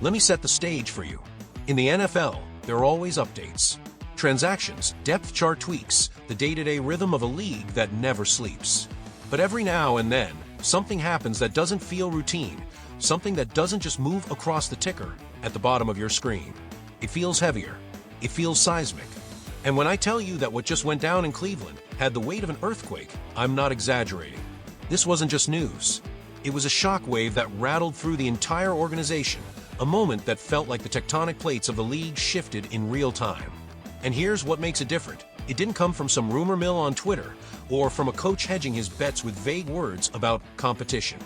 Let me set the stage for you. In the NFL, there are always updates. Transactions, depth chart tweaks, the day-to-day rhythm of a league that never sleeps. But every now and then, something happens that doesn't feel routine, something that doesn't just move across the ticker at the bottom of your screen. It feels heavier. It feels seismic. And when I tell you that what just went down in Cleveland had the weight of an earthquake, I'm not exaggerating. This wasn't just news. It was a shockwave that rattled through the entire organization, a moment that felt like the tectonic plates of the league shifted in real time. And here's what makes it different. It didn't come from some rumor mill on Twitter or from a coach hedging his bets with vague words about competition.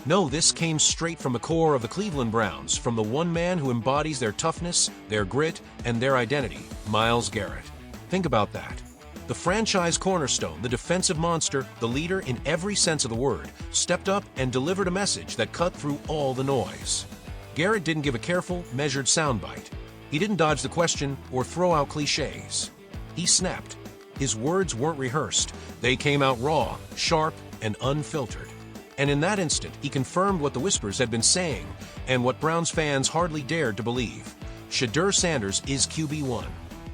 No, this came straight from the core of the Cleveland Browns, from the one man who embodies their toughness, their grit, and their identity, Myles Garrett. Think about that. The franchise cornerstone, the defensive monster, the leader in every sense of the word, stepped up and delivered a message that cut through all the noise. Garrett didn't give a careful, measured soundbite. He didn't dodge the question or throw out cliches. He snapped. His words weren't rehearsed. They came out raw, sharp, and unfiltered. And in that instant, he confirmed what the whispers had been saying and what Browns fans hardly dared to believe. Shedeur Sanders is QB1.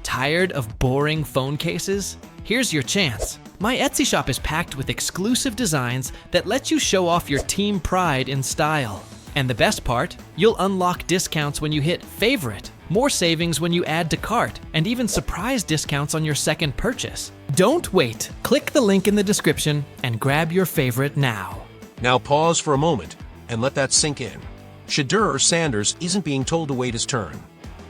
Tired of boring phone cases? Here's your chance. My Etsy shop is packed with exclusive designs that let you show off your team pride in style. And the best part, you'll unlock discounts when you hit favorite, more savings when you add to cart, and even surprise discounts on your second purchase. Don't wait. Click the link in the description and grab your favorite now. Now pause for a moment and let that sink in. Shedeur Sanders isn't being told to wait his turn.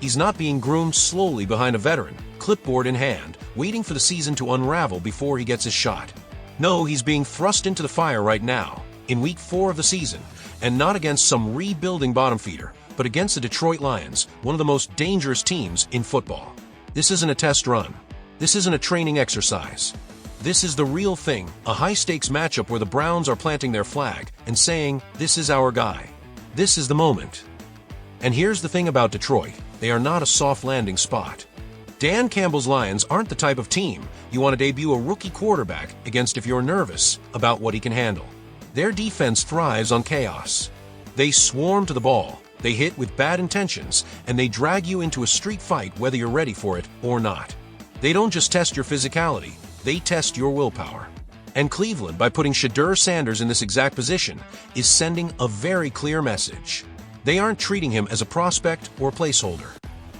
He's not being groomed slowly behind a veteran, clipboard in hand, waiting for the season to unravel before he gets his shot. No, he's being thrust into the fire right now, in week 4 of the season, and not against some rebuilding bottom feeder, but against the Detroit Lions, one of the most dangerous teams in football. This isn't a test run. This isn't a training exercise. This is the real thing, a high-stakes matchup where the Browns are planting their flag and saying, this is our guy. This is the moment. And here's the thing about Detroit. They are not a soft landing spot. Dan Campbell's Lions aren't the type of team you want to debut a rookie quarterback against if you're nervous about what he can handle. Their defense thrives on chaos. They swarm to the ball, they hit with bad intentions, and they drag you into a street fight whether you're ready for it or not. They don't just test your physicality, they test your willpower. And Cleveland, by putting Shedeur Sanders in this exact position, is sending a very clear message. They aren't treating him as a prospect or placeholder.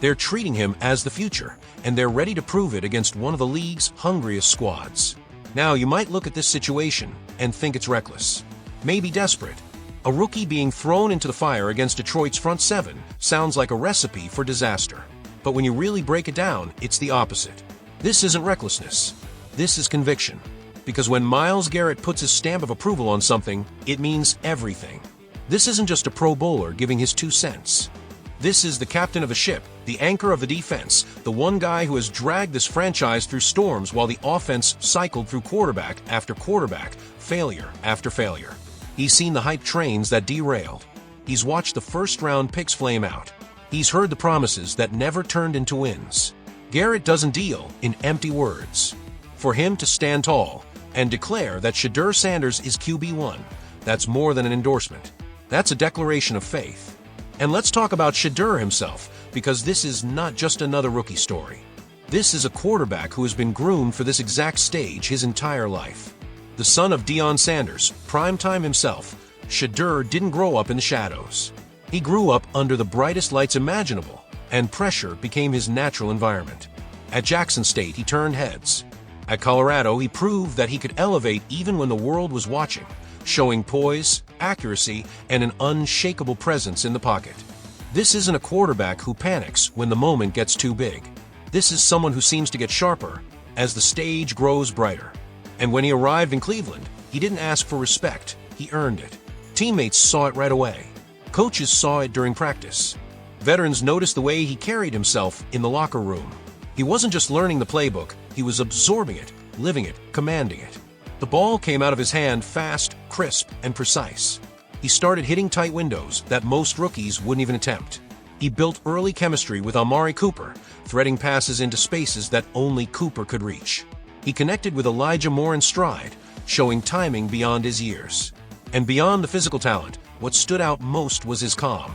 They're treating him as the future, and they're ready to prove it against one of the league's hungriest squads. Now, you might look at this situation and think it's reckless, maybe desperate. A rookie being thrown into the fire against Detroit's front seven sounds like a recipe for disaster. But when you really break it down, it's the opposite. This isn't recklessness. This is conviction. Because when Myles Garrett puts his stamp of approval on something, it means everything. This isn't just a pro bowler giving his 2 cents. This is the captain of the ship, the anchor of the defense, the one guy who has dragged this franchise through storms while the offense cycled through quarterback after quarterback, failure after failure. He's seen the hype trains that derailed. He's watched the first-round picks flame out. He's heard the promises that never turned into wins. Garrett doesn't deal in empty words. For him to stand tall and declare that Shedeur Sanders is QB1, that's more than an endorsement. That's a declaration of faith. And let's talk about Shedeur himself, because this is not just another rookie story. This is a quarterback who has been groomed for this exact stage his entire life. The son of Deion Sanders, primetime himself, Shedeur didn't grow up in the shadows. He grew up under the brightest lights imaginable, and pressure became his natural environment. At Jackson State, he turned heads. At Colorado, he proved that he could elevate even when the world was watching, showing poise, accuracy, and an unshakable presence in the pocket. This isn't a quarterback who panics when the moment gets too big. This is someone who seems to get sharper as the stage grows brighter. And when he arrived in Cleveland, he didn't ask for respect, he earned it. Teammates saw it right away. Coaches saw it during practice. Veterans noticed the way he carried himself in the locker room. He wasn't just learning the playbook, he was absorbing it, living it, commanding it. The ball came out of his hand fast, crisp, and precise. He started hitting tight windows that most rookies wouldn't even attempt. He built early chemistry with Amari Cooper, threading passes into spaces that only Cooper could reach. He connected with Elijah Moore in stride, showing timing beyond his years. And beyond the physical talent, what stood out most was his calm.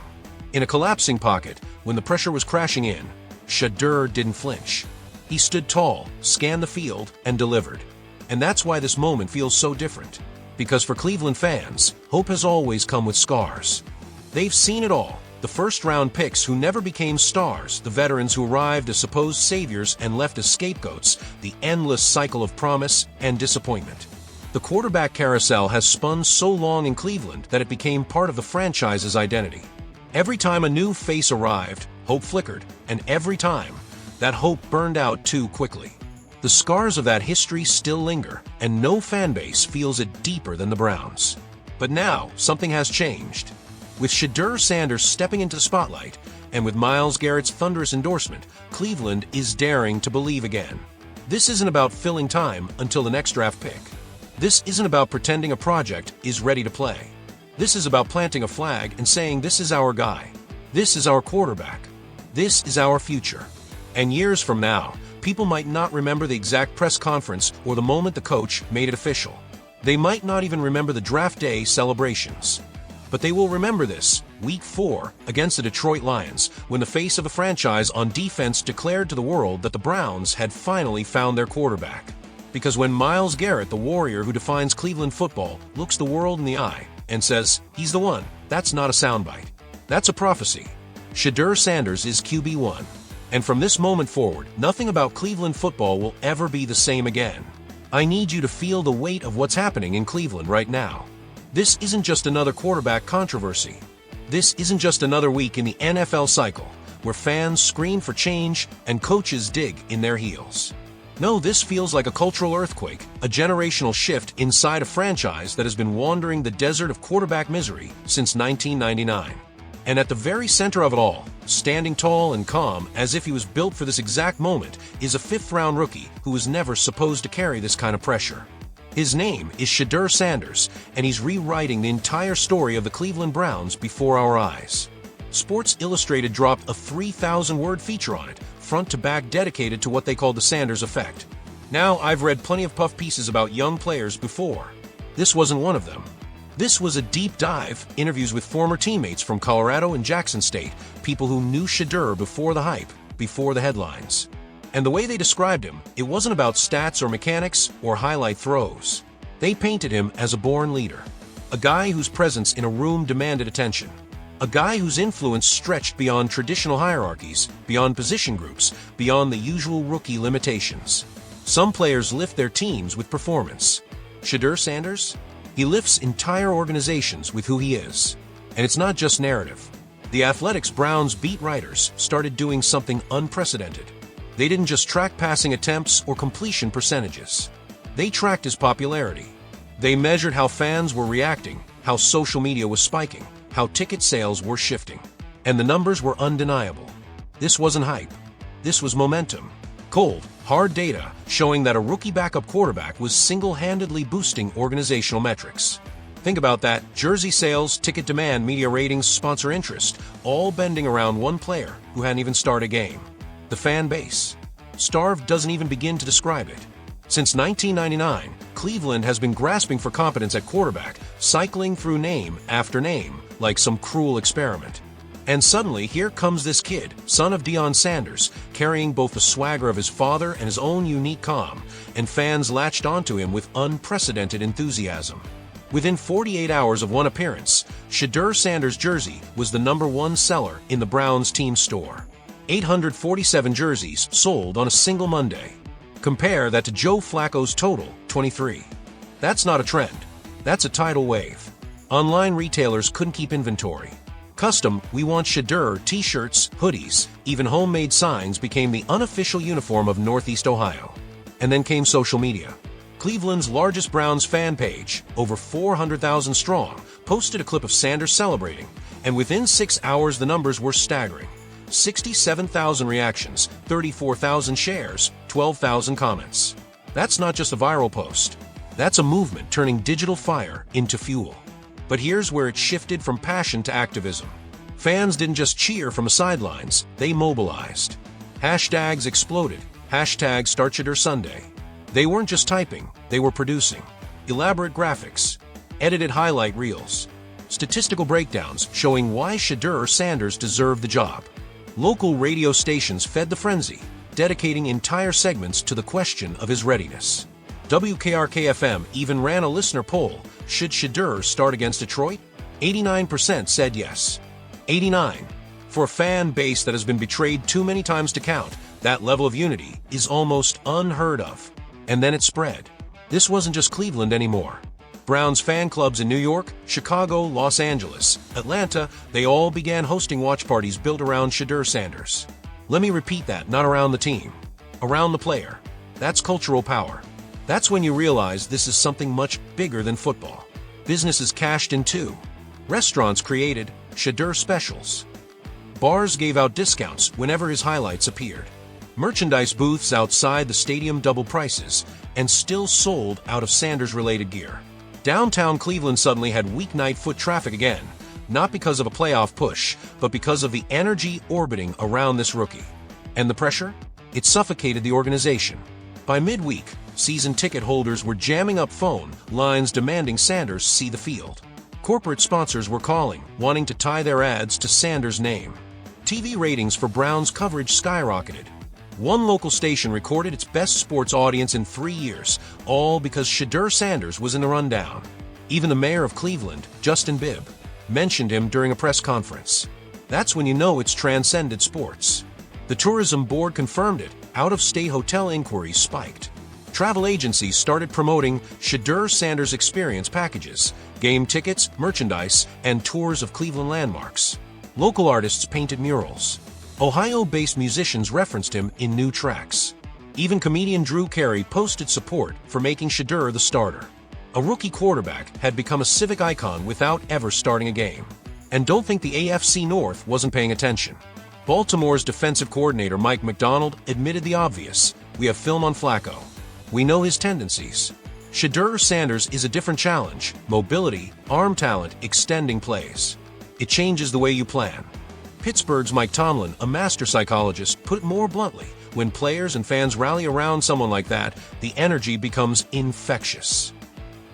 In a collapsing pocket, when the pressure was crashing in, Shedeur didn't flinch. He stood tall, scanned the field, and delivered. And that's why this moment feels so different. Because for Cleveland fans, hope has always come with scars. They've seen it all. The first-round picks who never became stars, the veterans who arrived as supposed saviors and left as scapegoats, the endless cycle of promise and disappointment. The quarterback carousel has spun so long in Cleveland that it became part of the franchise's identity. Every time a new face arrived, hope flickered, and every time, that hope burned out too quickly. The scars of that history still linger, and no fanbase feels it deeper than the Browns. But now, something has changed. With Shedeur Sanders stepping into the spotlight, and with Myles Garrett's thunderous endorsement, Cleveland is daring to believe again. This isn't about filling time until the next draft pick. This isn't about pretending a project is ready to play. This is about planting a flag and saying this is our guy. This is our quarterback. This is our future. And years from now, people might not remember the exact press conference or the moment the coach made it official. They might not even remember the draft day celebrations. But they will remember this, Week 4, against the Detroit Lions, when the face of the franchise on defense declared to the world that the Browns had finally found their quarterback. Because when Myles Garrett, the warrior who defines Cleveland football, looks the world in the eye and says, "He's the one," that's not a soundbite. That's a prophecy. Shedeur Sanders is QB1. And from this moment forward, nothing about Cleveland football will ever be the same again. I need you to feel the weight of what's happening in Cleveland right now. This isn't just another quarterback controversy. This isn't just another week in the NFL cycle, where fans scream for change and coaches dig in their heels. No, this feels like a cultural earthquake, a generational shift inside a franchise that has been wandering the desert of quarterback misery since 1999. And at the very center of it all, standing tall and calm as if he was built for this exact moment, is a fifth-round rookie who was never supposed to carry this kind of pressure. His name is Shedeur Sanders, and he's rewriting the entire story of the Cleveland Browns before our eyes. Sports Illustrated dropped a 3,000-word feature on it, front to back, dedicated to what they call the Sanders effect. Now, I've read plenty of puff pieces about young players before. This wasn't one of them. This was a deep dive, interviews with former teammates from Colorado and Jackson State, people who knew Shedeur before the hype, before the headlines. And the way they described him, it wasn't about stats or mechanics or highlight throws. They painted him as a born leader, a guy whose presence in a room demanded attention, a guy whose influence stretched beyond traditional hierarchies, beyond position groups, beyond the usual rookie limitations. Some players lift their teams with performance. Shedeur Sanders? He lifts entire organizations with who he is. And it's not just narrative. The Athletics Browns beat writers started doing something unprecedented. They didn't just track passing attempts or completion percentages. They tracked his popularity. They measured how fans were reacting, how social media was spiking, how ticket sales were shifting. And the numbers were undeniable. This wasn't hype. This was momentum. Cold, hard data showing that a rookie backup quarterback was single-handedly boosting organizational metrics. Think about that. Jersey sales, ticket demand, media ratings, sponsor interest, all bending around one player who hadn't even started a game. The fan base. Starved doesn't even begin to describe it. Since 1999, Cleveland has been grasping for competence at quarterback, cycling through name after name like some cruel experiment. And suddenly, here comes this kid, son of Deion Sanders, carrying both the swagger of his father and his own unique calm, and fans latched onto him with unprecedented enthusiasm. Within 48 hours of one appearance, Shedeur Sanders' jersey was the #1 seller in the Browns team store. 847 jerseys sold on a single Monday. Compare that to Joe Flacco's total, 23. That's not a trend. That's a tidal wave. Online retailers couldn't keep inventory. Custom "We Want Shedeur" t-shirts, hoodies, even homemade signs became the unofficial uniform of Northeast Ohio. And then came social media. Cleveland's largest Browns fan page, over 400,000 strong, posted a clip of Sanders celebrating, and within 6 hours the numbers were staggering. 67,000 reactions, 34,000 shares, 12,000 comments. That's not just a viral post. That's a movement turning digital fire into fuel. But here's where it shifted from passion to activism. Fans didn't just cheer from the sidelines, they mobilized. Hashtags exploded. Hashtag #StartShedurSunday. They weren't just typing, they were producing. Elaborate graphics, edited highlight reels, statistical breakdowns showing why Shedeur Sanders deserved the job. Local radio stations fed the frenzy, dedicating entire segments to the question of his readiness. WKRK-FM even ran a listener poll: should Shedeur start against Detroit? 89% said yes. 89. For a fan base that has been betrayed too many times to count, that level of unity is almost unheard of. And then it spread. This wasn't just Cleveland anymore. Browns fan clubs in New York, Chicago, Los Angeles, Atlanta, they all began hosting watch parties built around Shedeur Sanders. Let me repeat that, not around the team. Around the player. That's cultural power. That's when you realize this is something much bigger than football. Businesses cashed in too. Restaurants created Shedeur specials. Bars gave out discounts whenever his highlights appeared. Merchandise booths outside the stadium doubled prices and still sold out of Sanders-related gear. Downtown Cleveland suddenly had weeknight foot traffic again, not because of a playoff push, but because of the energy orbiting around this rookie. And the pressure? It suffocated the organization. By midweek, season ticket holders were jamming up phone lines demanding Sanders see the field. Corporate sponsors were calling, wanting to tie their ads to Sanders' name. TV ratings for Browns coverage skyrocketed. One local station recorded its best sports audience in 3 years, all because Shedeur Sanders was in the rundown. Even the mayor of Cleveland, Justin Bibb, mentioned him during a press conference. That's when you know it's transcended sports. The tourism board confirmed it. Out-of-state hotel inquiries spiked. Travel agencies started promoting Shedeur Sanders experience packages, game tickets, merchandise, and tours of Cleveland landmarks. Local artists painted murals. Ohio-based musicians referenced him in new tracks. Even comedian Drew Carey posted support for making Shedeur the starter. A rookie quarterback had become a civic icon without ever starting a game. And don't think the AFC North wasn't paying attention. Baltimore's defensive coordinator Mike McDonald admitted the obvious: we have film on Flacco. We know his tendencies. Shedeur Sanders is a different challenge: mobility, arm talent, extending plays. It changes the way you plan. Pittsburgh's Mike Tomlin, a master psychologist, put it more bluntly: when players and fans rally around someone like that, the energy becomes infectious.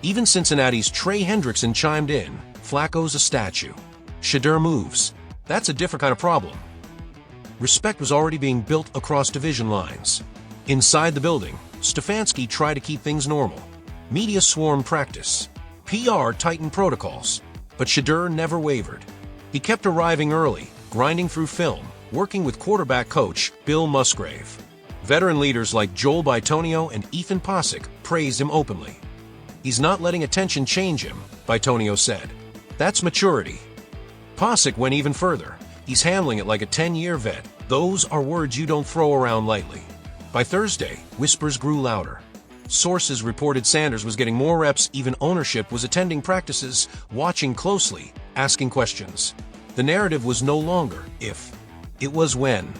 Even Cincinnati's Trey Hendrickson chimed in: Flacco's a statue. Shedeur moves. That's a different kind of problem. Respect was already being built across division lines. Inside the building, Stefanski tried to keep things normal. Media swarmed practice. PR tightened protocols. But Shedeur never wavered. He kept arriving early, grinding through film, working with quarterback coach Bill Musgrave. Veteran leaders like Joel Bitonio and Ethan Posick praised him openly. He's not letting attention change him, Bitonio said. That's maturity. Posick went even further. He's handling it like a 10-year vet. Those are words you don't throw around lightly. By Thursday, whispers grew louder. Sources reported Sanders was getting more reps, even ownership was attending practices, watching closely, asking questions. The narrative was no longer if, it was when.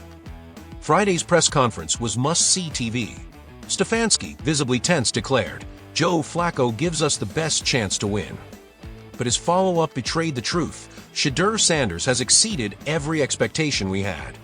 Friday's press conference was must-see TV. Stefanski, visibly tense, declared, Joe Flacco gives us the best chance to win. But his follow-up betrayed the truth. Shedeur Sanders has exceeded every expectation we had.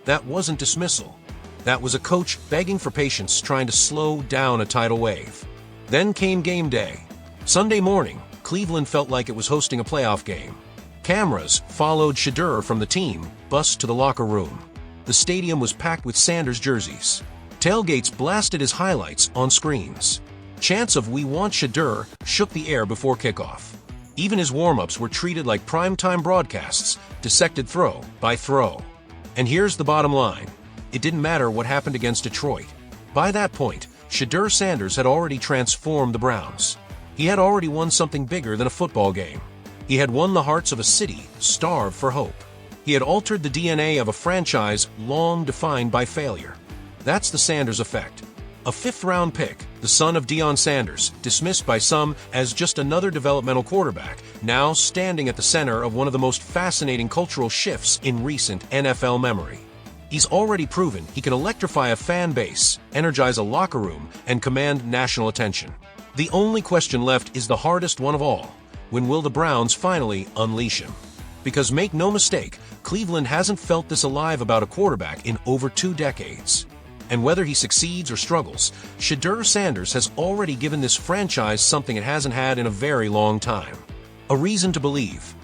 That wasn't dismissal. That was a coach begging for patience, trying to slow down a tidal wave. Then came game day. Sunday morning, Cleveland felt like it was hosting a playoff game. Cameras followed Shedeur from the team bus to the locker room. The stadium was packed with Sanders jerseys. Tailgates blasted his highlights on screens. Chants of "We want Shedeur" shook the air before kickoff. Even his warm-ups were treated like primetime broadcasts, dissected throw by throw. And here's the bottom line. It didn't matter what happened against Detroit. By that point, Shedeur Sanders had already transformed the Browns. He had already won something bigger than a football game. He had won the hearts of a city starved for hope. He had altered the DNA of a franchise long defined by failure. That's the Sanders effect. A fifth-round pick, the son of Deion Sanders, dismissed by some as just another developmental quarterback, now standing at the center of one of the most fascinating cultural shifts in recent NFL memory. He's already proven he can electrify a fan base, energize a locker room, and command national attention. The only question left is the hardest one of all. When will the Browns finally unleash him? Because make no mistake, Cleveland hasn't felt this alive about a quarterback in over 2 decades. And whether he succeeds or struggles, Shedeur Sanders has already given this franchise something it hasn't had in a very long time. A reason to believe.